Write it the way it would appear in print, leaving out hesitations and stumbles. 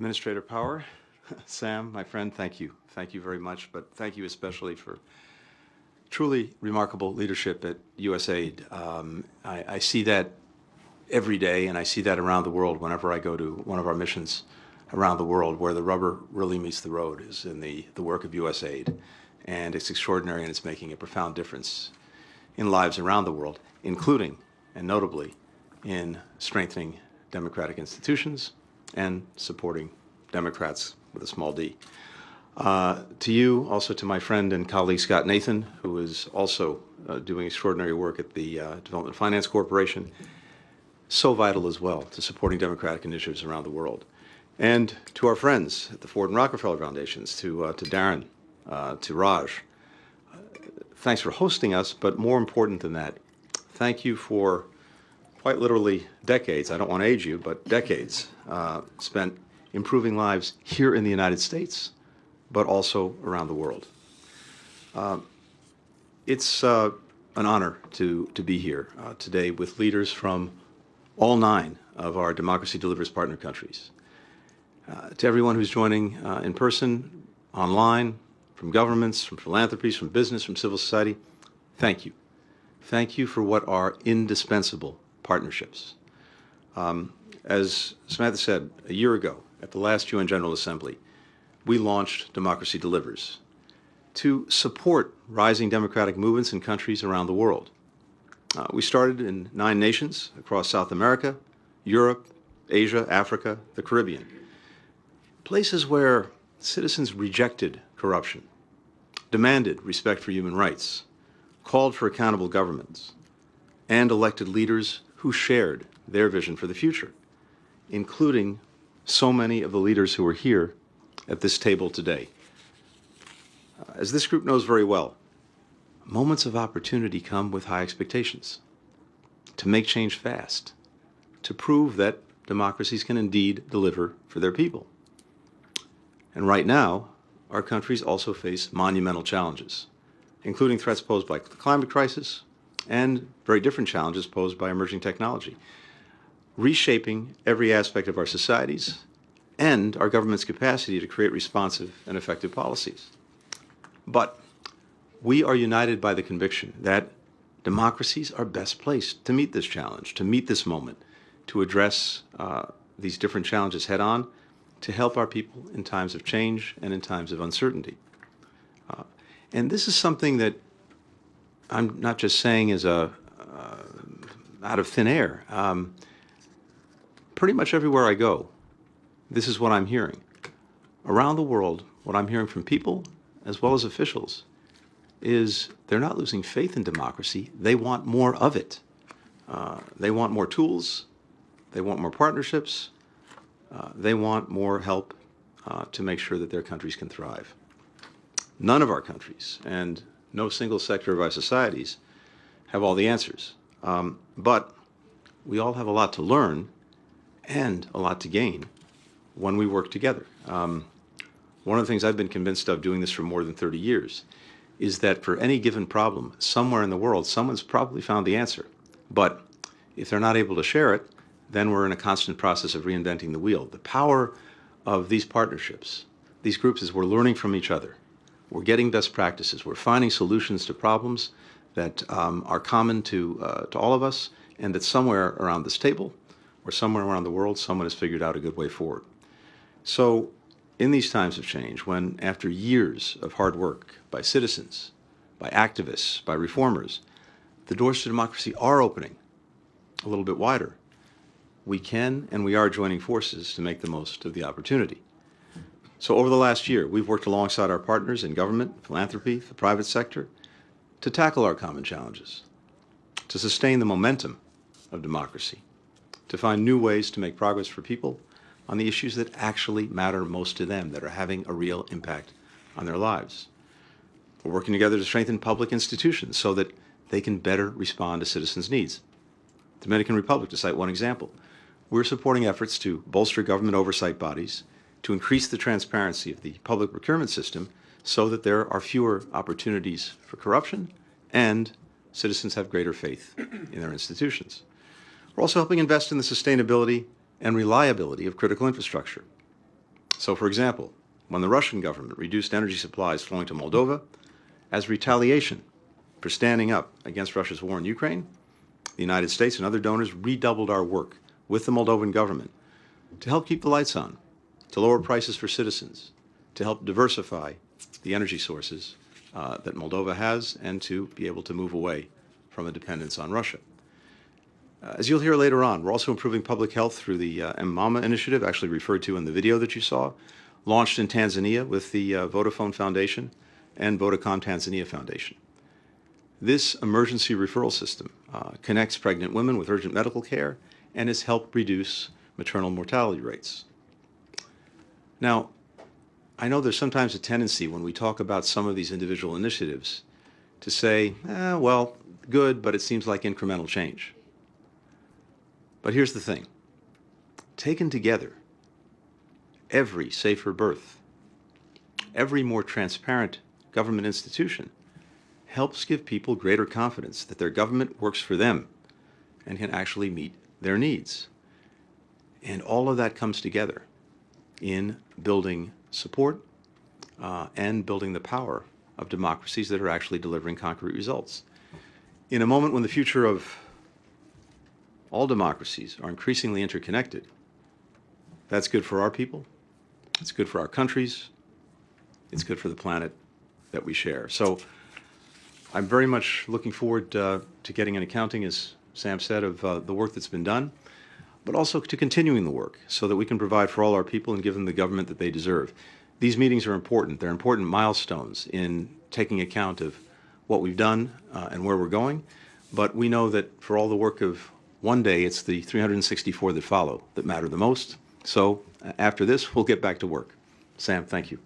Administrator Power, Sam, my friend, thank you. Thank you very much, but thank you especially for truly remarkable leadership at USAID. I see that every day, and I see that around the world whenever I go to one of our missions around the world, where the rubber really meets the road is in the work of USAID. And it's extraordinary, and it's making a profound difference in lives around the world, including and notably in strengthening democratic institutions and supporting Democrats with a small d. To you, also to my friend and colleague Scott Nathan, who is also doing extraordinary work at the Development Finance Corporation, so vital as well to supporting democratic initiatives around the world. And to our friends at the Ford and Rockefeller Foundations, to Darren, to Raj, thanks for hosting us, but more important than that, thank you for quite literally decades, I don't want to age you, but decades spent improving lives here in the United States, but also around the world. It's an honor to be here today with leaders from all 9 of our Democracy Delivers partner countries. To everyone who's joining in person, online, from governments, from philanthropies, from business, from civil society, thank you. Thank you for what are indispensable partnerships. As Samantha said, a year ago at the last UN General Assembly, we launched Democracy Delivers to support rising democratic movements in countries around the world. We started in 9 nations across South America, Europe, Asia, Africa, the Caribbean, places where citizens rejected corruption, demanded respect for human rights, called for accountable governments, and elected leaders who shared their vision for the future, including so many of the leaders who are here at this table today. As this group knows very well, moments of opportunity come with high expectations, to make change fast, to prove that democracies can indeed deliver for their people. And right now, our countries also face monumental challenges, including threats posed by the climate crisis and very different challenges posed by emerging technology, reshaping every aspect of our societies and our government's capacity to create responsive and effective policies. But we are united by the conviction that democracies are best placed to meet this challenge, to meet this moment, to address these different challenges head on, to help our people in times of change and in times of uncertainty. And this is something that I'm not just saying as out of thin air. Pretty much everywhere I go, this is what I'm hearing. Around the world, what I'm hearing from people as well as officials is they're not losing faith in democracy. They want more of it. They want more tools. They want more partnerships. They want more help to make sure that their countries can thrive. None of our countries and no single sector of our societies have all the answers. But we all have a lot to learn and a lot to gain when we work together. One of the things I've been convinced of doing this for more than 30 years is that for any given problem, somewhere in the world, someone's probably found the answer. But if they're not able to share it, then we're in a constant process of reinventing the wheel. The power of these partnerships, these groups, is we're learning from each other. We're getting best practices. We're finding solutions to problems that are common to all of us, and that somewhere around this table or somewhere around the world, someone has figured out a good way forward. So in these times of change, when after years of hard work by citizens, by activists, by reformers, the doors to democracy are opening a little bit wider, we can and we are joining forces to make the most of the opportunity. So over the last year, we've worked alongside our partners in government, philanthropy, the private sector, to tackle our common challenges, to sustain the momentum of democracy, to find new ways to make progress for people on the issues that actually matter most to them, that are having a real impact on their lives. We're working together to strengthen public institutions so that they can better respond to citizens' needs. Dominican Republic, to cite one example, we're supporting efforts to bolster government oversight bodies, to increase the transparency of the public procurement system so that there are fewer opportunities for corruption and citizens have greater faith in their institutions. We're also helping invest in the sustainability and reliability of critical infrastructure. So, for example, when the Russian government reduced energy supplies flowing to Moldova as retaliation for standing up against Russia's war in Ukraine, the United States and other donors redoubled our work with the Moldovan government to help keep the lights on, to lower prices for citizens, to help diversify the energy sources that Moldova has, and to be able to move away from a dependence on Russia. As you'll hear later on, we're also improving public health through the Mama initiative, actually referred to in the video that you saw, launched in Tanzania with the Vodafone Foundation and Vodacom Tanzania Foundation. This emergency referral system connects pregnant women with urgent medical care and has helped reduce maternal mortality rates. Now, I know there's sometimes a tendency when we talk about some of these individual initiatives to say, well, good, but it seems like incremental change. But here's the thing. Taken together, every safer birth, every more transparent government institution helps give people greater confidence that their government works for them and can actually meet their needs. And all of that comes together in building support and building the power of democracies that are actually delivering concrete results. In a moment when the future of all democracies are increasingly interconnected, that's good for our people, it's good for our countries, it's good for the planet that we share. So I'm very much looking forward to getting an accounting, as Sam said, of the work that's been done, but also to continuing the work so that we can provide for all our people and give them the government that they deserve. These meetings are important. They're important milestones in taking account of what we've done and where we're going, but we know that for all the work of one day, it's the 364 that follow that matter the most. So after this, we'll get back to work. Sam, thank you.